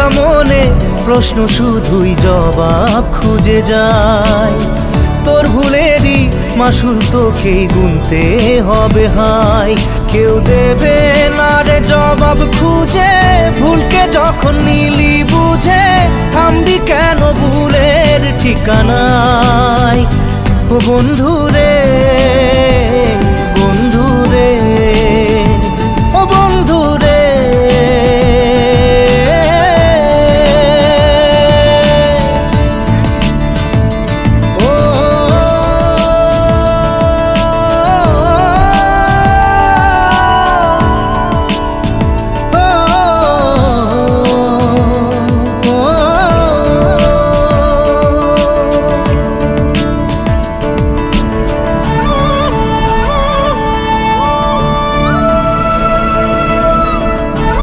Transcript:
ভাঙা মনে প্রশ্ন শুধুই জবাব খুঁজে যায়। তোর ভুলেরই মাসুল তোকেই গুনতে হবে হায়। কেউ দেবে না রে জবাব খুঁজে, ভুলকে যখন নিলি বুঝে থামবি কেন ভুলের ঠিকানায়। ও বন্ধু রে